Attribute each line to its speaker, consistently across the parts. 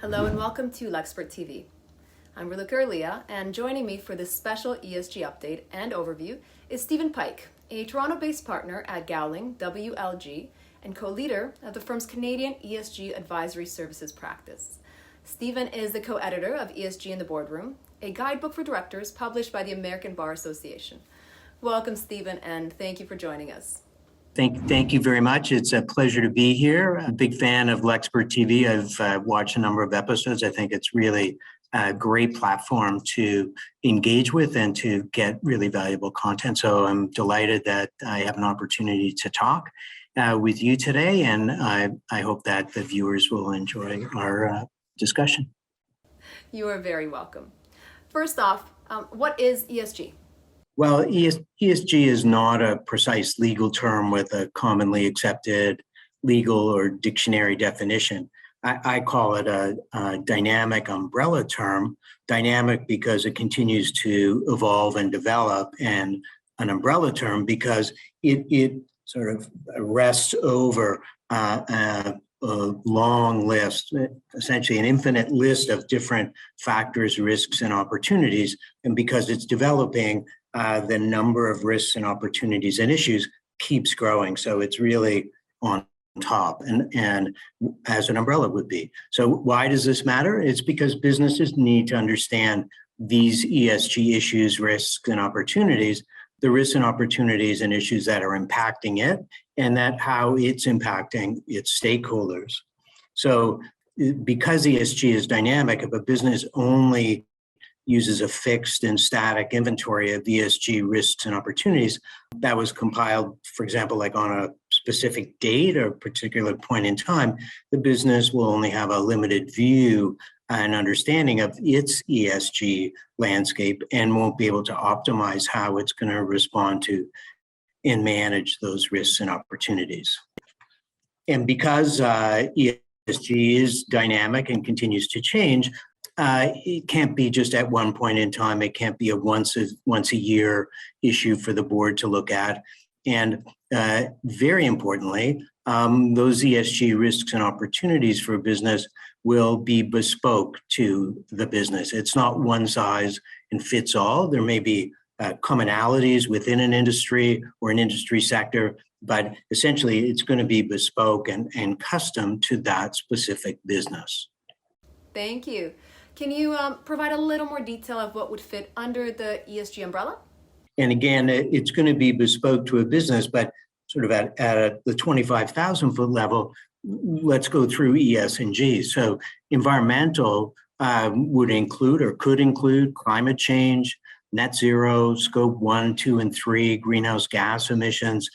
Speaker 1: Hello and welcome to Lexpert TV. I'm Reluka Leah, and joining me for this special ESG update and overview is Stephen Pike, a Toronto-based partner at Gowling WLG and co-leader of the firm's Canadian ESG Advisory Services practice. Stephen is the co-editor of ESG in the Boardroom, a guidebook for directors published by the American Bar Association. Welcome, Stephen, and thank you for joining us.
Speaker 2: Thank you very much. It's a pleasure to be here. I'm a big fan of Lexpert TV. I've watched a number of episodes. I think it's really a great platform to engage with and to get really valuable content. So I'm delighted that I have an opportunity to talk with you today, and I hope that the viewers will enjoy our discussion.
Speaker 1: You are very welcome. First off, what is ESG?
Speaker 2: Well, ESG is not a precise legal term with a commonly accepted legal or dictionary definition. I call it a dynamic umbrella term, dynamic because it continues to evolve and develop, and an umbrella term because it sort of rests over a long list, essentially an infinite list of different factors, risks, and opportunities. And because it's developing, the number of risks and opportunities and issues keeps growing. So it's really on top and as an umbrella would be. So why does this matter? It's because businesses need to understand these ESG issues, risks, and opportunities, the risks and opportunities and issues that are impacting it, and that how it's impacting its stakeholders. So because ESG is dynamic, if a business only uses a fixed and static inventory of ESG risks and opportunities that was compiled, for example, like on a specific date or particular point in time, the business will only have a limited view and understanding of its ESG landscape and won't be able to optimize how it's going to respond to and manage those risks and opportunities. And because ESG is dynamic and continues to change, it can't be just at one point in time. It can't be a once a year issue for the board to look at. And very importantly, those ESG risks and opportunities for a business will be bespoke to the business. It's not one size and fits all. There may be commonalities within an industry or an industry sector, but essentially it's going to be bespoke and custom to that specific business.
Speaker 1: Thank you. Can you provide a little more detail of what would fit under the ESG umbrella?
Speaker 2: And again, it's going to be bespoke to a business, but sort of at the 25,000 foot level, let's go through ES and G. So environmental would include or could include climate change, net zero, scope 1, 2, and 3, greenhouse gas emissions,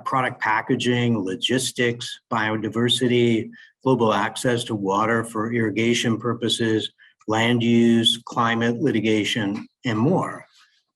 Speaker 2: product packaging, logistics, biodiversity, global access to water for irrigation purposes, land use, climate, litigation, and more.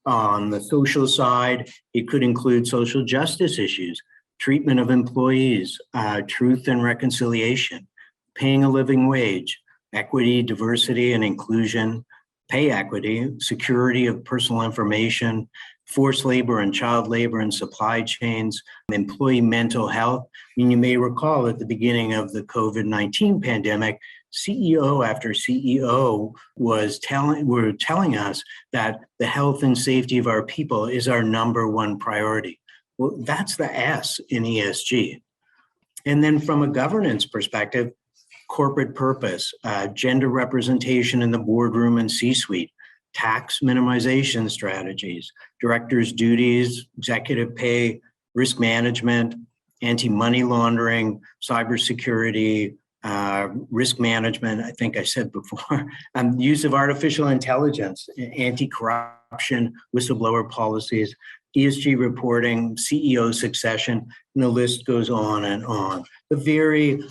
Speaker 2: On the social side, it could include social justice issues, treatment of employees, truth and reconciliation, paying a living wage, equity, diversity, and inclusion, pay equity, security of personal information, forced labor and child labor and supply chains, employee mental health. I mean, you may recall at the beginning of the COVID-19 pandemic, CEO after CEO were telling us that the health and safety of our people is our number one priority. Well, that's the S in ESG. And then from a governance perspective, corporate purpose, gender representation in the boardroom and C-suite, tax minimization strategies, directors' duties, executive pay, risk management, anti-money laundering, cybersecurity, risk management, I think I said before, use of artificial intelligence, anti-corruption, whistleblower policies, ESG reporting, CEO succession, and the list goes on and on. The very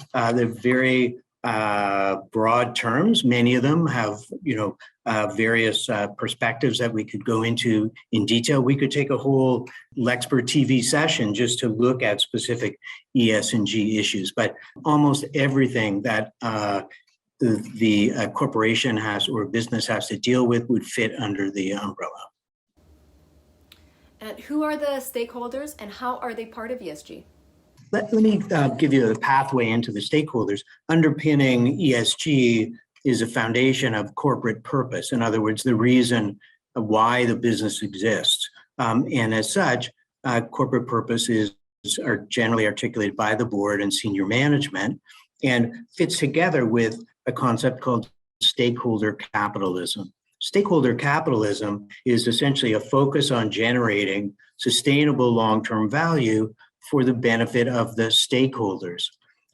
Speaker 2: broad terms, many of them have, various perspectives that we could go into in detail. We could take a whole Lexpert TV session just to look at specific ES and G issues, but almost everything that the corporation has or business has to deal with would fit under the umbrella.
Speaker 1: And who are the stakeholders and how are they part of ESG?
Speaker 2: Let me give you a pathway into the stakeholders. Underpinning ESG is a foundation of corporate purpose. In other words, the reason why the business exists. And as such, corporate purposes are generally articulated by the board and senior management and fits together with a concept called stakeholder capitalism. Stakeholder capitalism is essentially a focus on generating sustainable long-term value for the benefit of the stakeholders.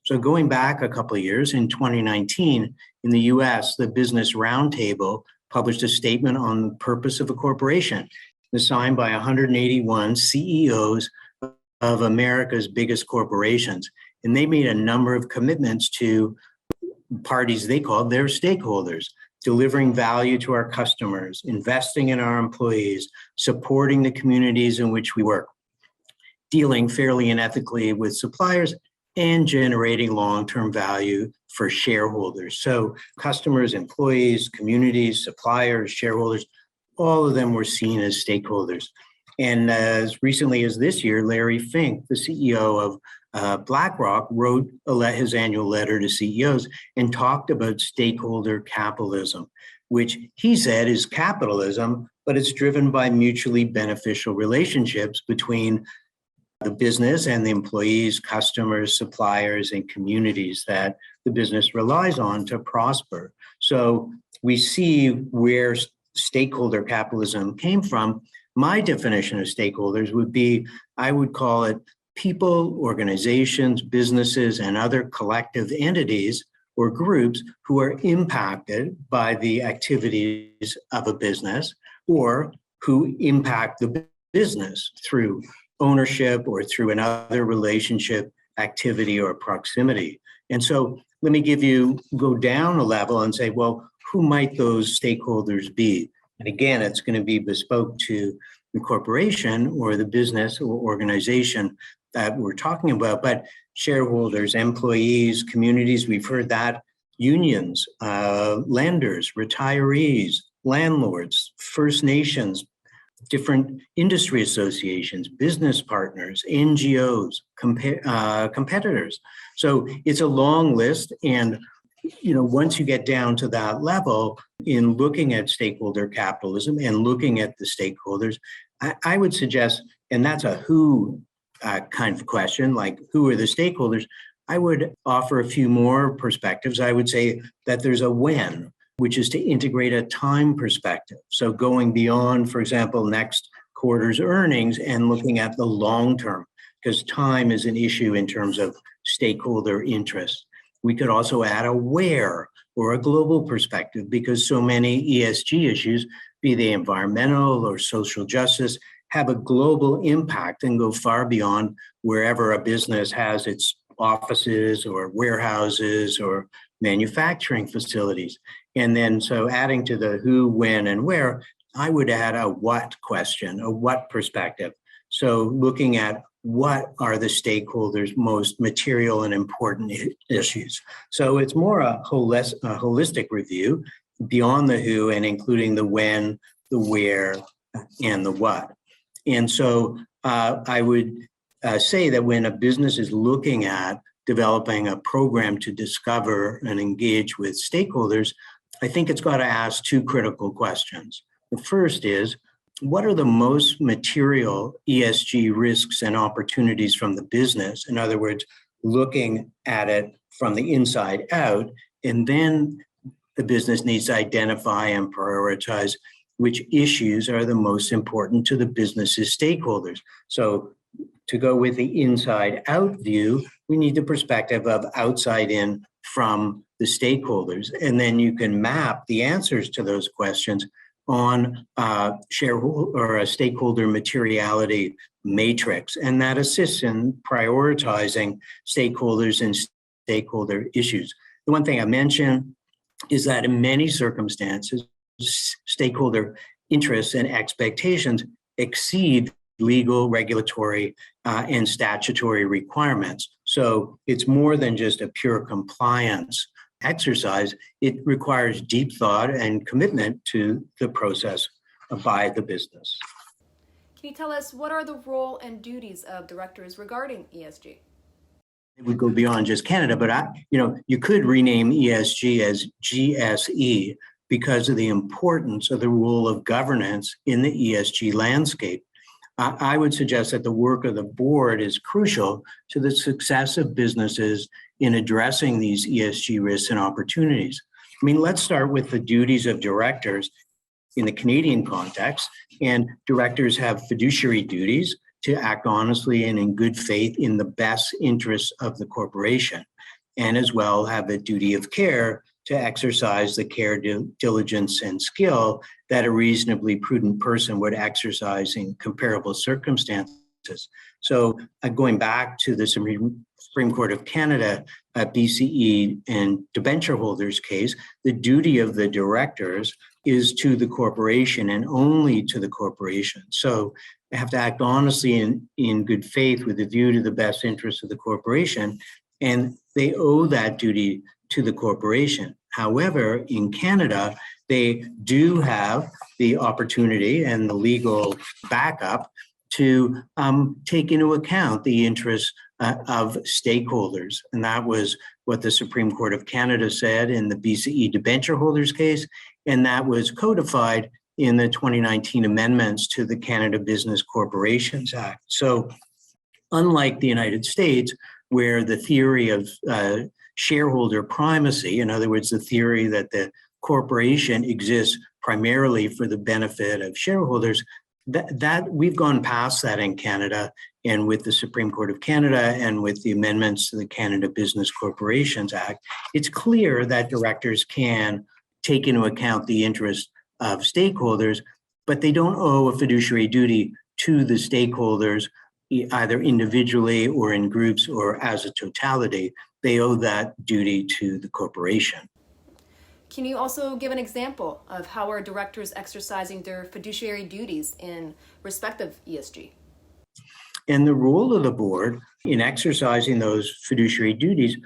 Speaker 2: So going back a couple of years, in 2019, in the US, the Business Roundtable published a statement on the purpose of a corporation. It was signed by 181 CEOs of America's biggest corporations. And they made a number of commitments to parties they called their stakeholders, delivering value to our customers, investing in our employees, supporting the communities in which we work, dealing fairly and ethically with suppliers, and generating long-term value for shareholders. So customers, employees, communities, suppliers, shareholders, all of them were seen as stakeholders. And as recently as this year, Larry Fink, the CEO of BlackRock, wrote his annual letter to CEOs and talked about stakeholder capitalism, which he said is capitalism, but it's driven by mutually beneficial relationships between the business and the employees, customers, suppliers, and communities that the business relies on to prosper. So we see where stakeholder capitalism came from. My definition of stakeholders would be, I would call it people, organizations, businesses, and other collective entities or groups who are impacted by the activities of a business or who impact the business through ownership or through another relationship, activity, or proximity. And so let me go down a level and say, well, who might those stakeholders be? And again, it's going to be bespoke to the corporation or the business or organization that we're talking about, but shareholders, employees, communities, we've heard that, unions, lenders, retirees, landlords, First Nations, different industry associations, business partners, NGOs, competitors. So it's a long list. And once you get down to that level in looking at stakeholder capitalism and looking at the stakeholders, I would suggest, and that's a who kind of question, like who are the stakeholders? I would offer a few more perspectives. I would say that there's a when, which is to integrate a time perspective. So going beyond, for example, next quarter's earnings and looking at the long term, because time is an issue in terms of stakeholder interest. We could also add a where or a global perspective, because so many ESG issues, be they environmental or social justice, have a global impact and go far beyond wherever a business has its offices or warehouses or manufacturing facilities. And then so adding to the who, when, and where, I would add a what question, a what perspective. So looking at what are the stakeholders' most material and important issues. So it's more a holistic review beyond the who and including the when, the where, and the what. And so I would say that when a business is looking at developing a program to discover and engage with stakeholders, I think it's got to ask two critical questions. The first is, what are the most material ESG risks and opportunities from the business? In other words, looking at it from the inside out, and then the business needs to identify and prioritize which issues are the most important to the business's stakeholders. So to go with the inside out view, we need the perspective of outside in from the stakeholders. And then you can map the answers to those questions on shareholder or a stakeholder materiality matrix. And that assists in prioritizing stakeholders and stakeholder issues. The one thing I mentioned is that in many circumstances, stakeholder interests and expectations exceed legal, regulatory, and statutory requirements. So it's more than just a pure compliance exercise. It requires deep thought and commitment to the process by the business.
Speaker 1: Can you tell us what are the role and duties of directors regarding ESG?
Speaker 2: it would go beyond just Canada, but you could rename ESG as GSE because of the importance of the role of governance in the ESG landscape. I would suggest that the work of the board is crucial to the success of businesses in addressing these ESG risks and opportunities. I mean, let's start with the duties of directors in the Canadian context. And directors have fiduciary duties to act honestly and in good faith in the best interests of the corporation, and as well have a duty of care to exercise the care, diligence, and skill that a reasonably prudent person would exercise in comparable circumstances. So going back to the Supreme Court of Canada, BCE and debenture holders case, the duty of the directors is to the corporation and only to the corporation. So they have to act honestly and in good faith with a view to the best interests of the corporation, and they owe that duty to the corporation. However, in Canada, they do have the opportunity and the legal backup to take into account the interests of stakeholders. And that was what the Supreme Court of Canada said in the BCE debenture holders case, and that was codified in the 2019 amendments to the Canada Business Corporations Act. So unlike the United States, where the theory of shareholder primacy, in other words, the theory that the corporation exists primarily for the benefit of shareholders, that we've gone past that in Canada, and with the Supreme Court of Canada and with the amendments to the Canada Business Corporations Act, it's clear that directors can take into account the interests of stakeholders, but they don't owe a fiduciary duty to the stakeholders either individually or in groups or as a totality. They owe that duty to the corporation.
Speaker 1: Can you also give an example of how are directors exercising their fiduciary duties in respect of ESG?
Speaker 2: And the role of the board in exercising those fiduciary duties,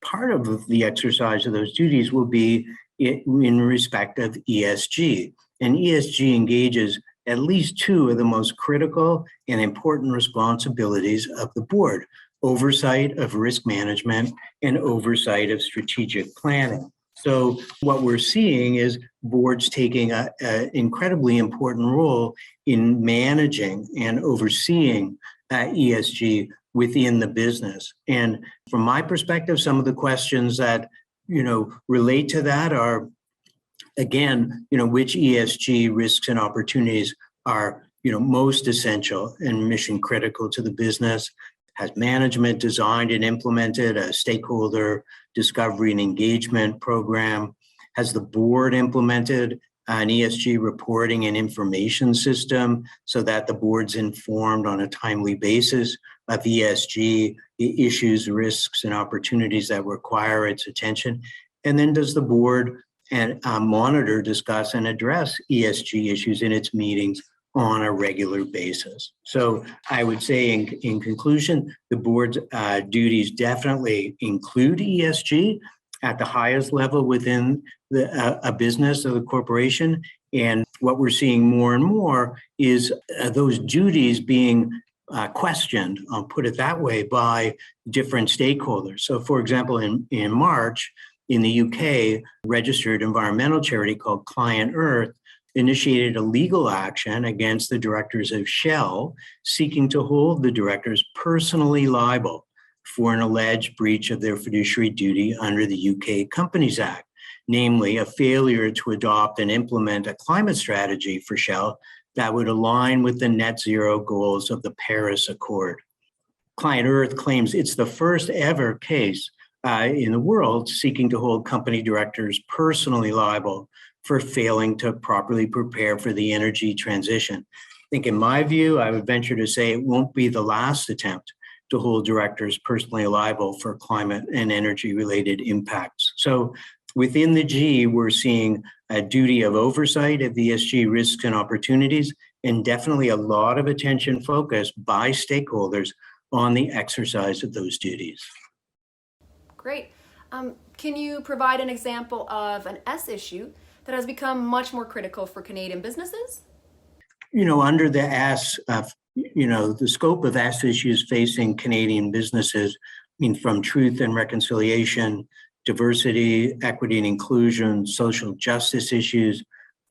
Speaker 2: part of the exercise of those duties will be in respect of ESG. And ESG engages at least two of the most critical and important responsibilities of the board: oversight of risk management and oversight of strategic planning. So what we're seeing is boards taking an incredibly important role in managing and overseeing ESG within the business. And from my perspective, some of the questions that relate to that are, again, which ESG risks and opportunities are most essential and mission critical to the business? Has management designed and implemented a stakeholder discovery and engagement program? Has the board implemented an ESG reporting and information system so that the board's informed on a timely basis of ESG issues, risks, and opportunities that require its attention? And then does the board monitor, discuss, and address ESG issues in its meetings on a regular basis? So I would say in conclusion, the board's duties definitely include ESG at the highest level within a business or the corporation. And what we're seeing more and more is those duties being questioned, I'll put it that way, by different stakeholders. So for example, in March, in the UK, registered environmental charity called Client Earth initiated a legal action against the directors of Shell, seeking to hold the directors personally liable for an alleged breach of their fiduciary duty under the UK Companies Act, namely a failure to adopt and implement a climate strategy for Shell that would align with the net zero goals of the Paris Accord. Client Earth claims it's the first ever case in the world seeking to hold company directors personally liable for failing to properly prepare for the energy transition. I think in my view, I would venture to say it won't be the last attempt to hold directors personally liable for climate and energy related impacts. So within the G, we're seeing a duty of oversight of ESG risks and opportunities, and definitely a lot of attention focused by stakeholders on the exercise of those duties.
Speaker 1: Great. Can you provide an example of an S issue that has become much more critical for Canadian businesses?
Speaker 2: Under the S, the scope of S issues facing Canadian businesses from truth and reconciliation, diversity, equity and inclusion, social justice issues,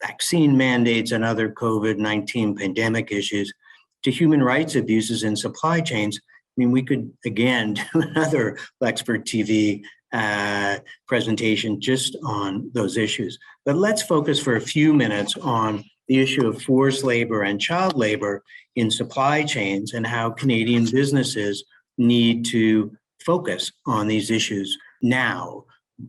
Speaker 2: vaccine mandates, and other COVID-19 pandemic issues, to human rights abuses in supply chains. We could, again, do another Lexpert TV presentation just on those issues. But let's focus for a few minutes on the issue of forced labor and child labor in supply chains and how Canadian businesses need to focus on these issues now.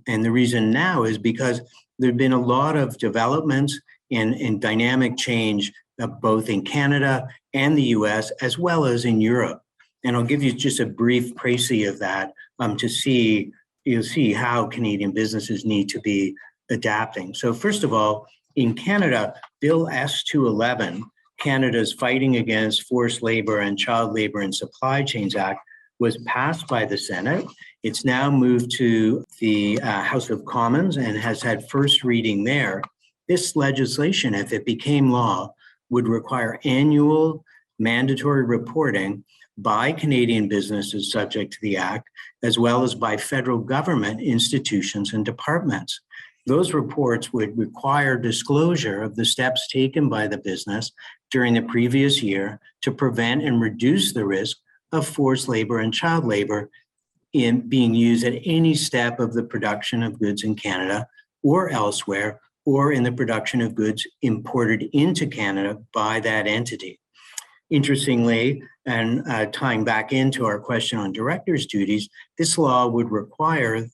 Speaker 2: And the reason now is because there have been a lot of developments and dynamic change both in Canada and the US, as well as in Europe. And I'll give you just a brief précis of that to see, you'll see how Canadian businesses need to be adapting. So first of all, in Canada, Bill S-211, Canada's Fighting Against Forced Labor and Child Labor in Supply Chains Act, was passed by the Senate. It's now moved to the House of Commons and has had first reading there. This legislation, if it became law, would require annual mandatory reporting by Canadian businesses subject to the Act, as well as by federal government institutions and departments. Those reports would require disclosure of the steps taken by the business during the previous year to prevent and reduce the risk of forced labor and child labor in being used at any step of the production of goods in Canada or elsewhere, or in the production of goods imported into Canada by that entity. Interestingly, and tying back into our question on directors' duties, this law would require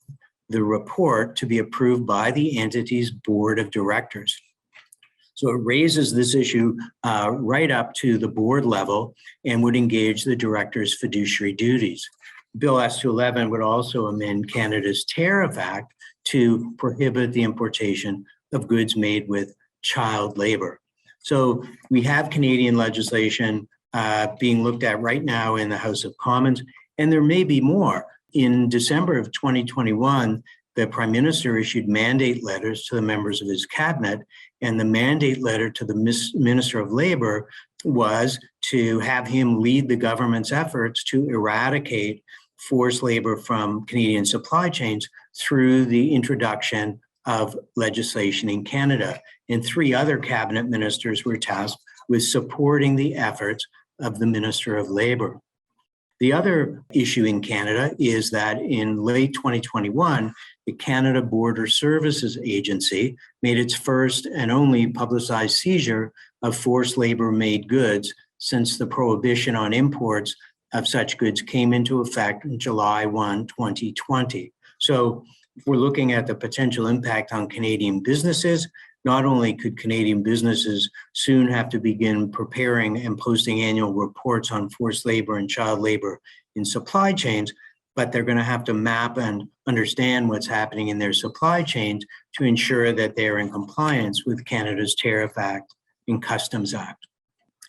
Speaker 2: the report to be approved by the entity's board of directors. So it raises this issue right up to the board level and would engage the director's fiduciary duties. Bill S-211 would also amend Canada's Tariff Act to prohibit the importation of goods made with child labor. So we have Canadian legislation being looked at right now in the House of Commons, and there may be more. In December of 2021, the Prime Minister issued mandate letters to the members of his cabinet, and the mandate letter to the Minister of Labor was to have him lead the government's efforts to eradicate forced labor from Canadian supply chains through the introduction of legislation in Canada. And 3 other cabinet ministers were tasked with supporting the efforts of the Minister of Labor. The other issue in Canada is that in late 2021, the Canada Border Services Agency made its first and only publicized seizure of forced labor-made goods since the prohibition on imports of such goods came into effect on July 1, 2020. So if we're looking at the potential impact on Canadian businesses, not only could Canadian businesses soon have to begin preparing and posting annual reports on forced labor and child labor in supply chains, but they're going to have to map and understand what's happening in their supply chains to ensure that they're in compliance with Canada's Tariff Act and Customs Act.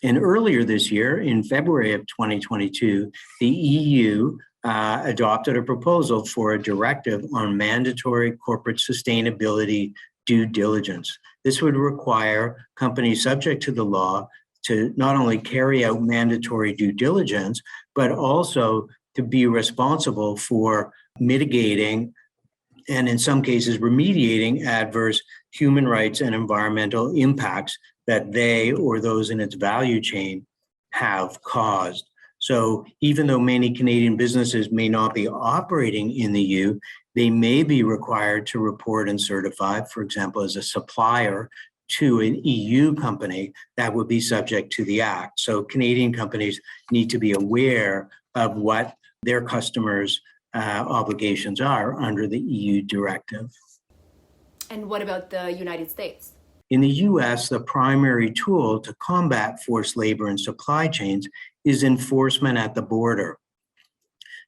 Speaker 2: And earlier this year, in February of 2022, the EU adopted a proposal for a directive on mandatory corporate sustainability due diligence. This would require companies subject to the law to not only carry out mandatory due diligence, but also to be responsible for mitigating and in some cases remediating adverse human rights and environmental impacts that they or those in its value chain have caused. So even though many Canadian businesses may not be operating in the EU, they may be required to report and certify, for example, as a supplier to an EU company that would be subject to the Act. So Canadian companies need to be aware of what their customers' obligations are under the EU directive.
Speaker 1: And what about the United States?
Speaker 2: In the US, the primary tool to combat forced labor in supply chains is enforcement at the border.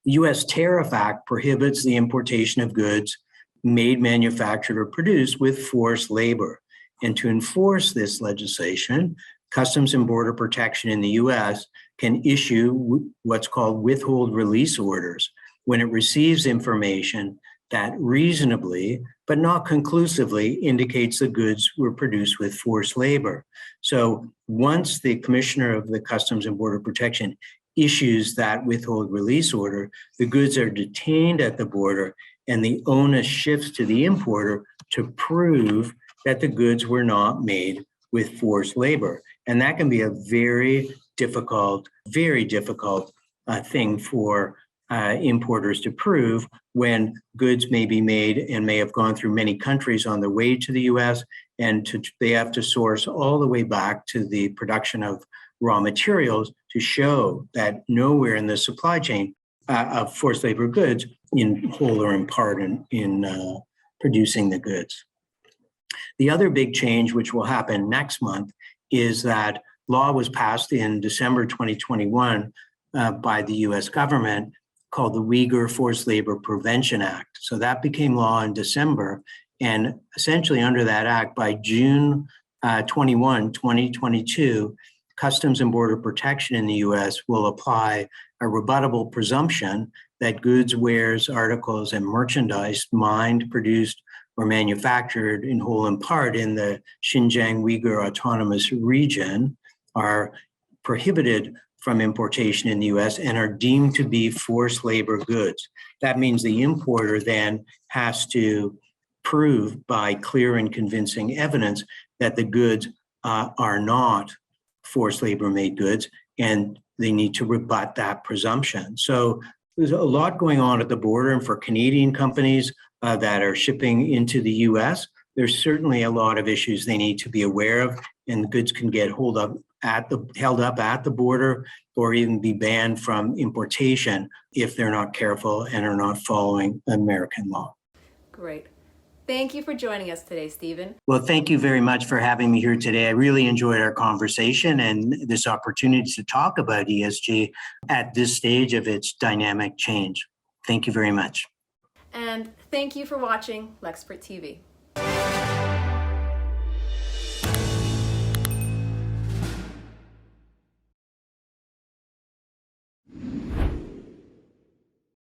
Speaker 2: The US Tariff Act prohibits the importation of goods made, manufactured, or produced with forced labor. And to enforce this legislation, Customs and Border Protection in the US can issue what's called withhold release orders when it receives information that reasonably, but not conclusively, indicates the goods were produced with forced labor. So once the Commissioner of the Customs and Border Protection issues that withhold release order, the goods are detained at the border and the onus shifts to the importer to prove that the goods were not made with forced labor. And that can be a very difficult thing for importers to prove when goods may be made and may have gone through many countries on their way to the US, and they have to source all the way back to the production of raw materials to show that nowhere in the supply chain of forced labor goods, in whole or in part, in producing the goods. The other big change, which will happen next month, is that law was passed in December 2021 by the US government called the Uyghur Forced Labor Prevention Act. So that became law in December. And essentially under that act, by June 21, 2022, Customs and Border Protection in the US will apply a rebuttable presumption that goods, wares, articles, and merchandise mined, produced, or manufactured in whole and part in the Xinjiang Uyghur Autonomous Region are prohibited from importation in the US and are deemed to be forced labor goods. That means the importer then has to prove by clear and convincing evidence that the goods are not forced labor made goods, and they need to rebut that presumption. So there's a lot going on at the border, and for Canadian companies that are shipping into the US, there's certainly a lot of issues they need to be aware of, and goods can get held up at the border or even be banned from importation if they're not careful and are not following American law.
Speaker 1: Great. Thank you for joining us today, Stephen.
Speaker 2: Well, thank you very much for having me here today. I really enjoyed our conversation and this opportunity to talk about ESG at this stage of its dynamic change. Thank you very much.
Speaker 1: And thank you for watching Lexpert TV.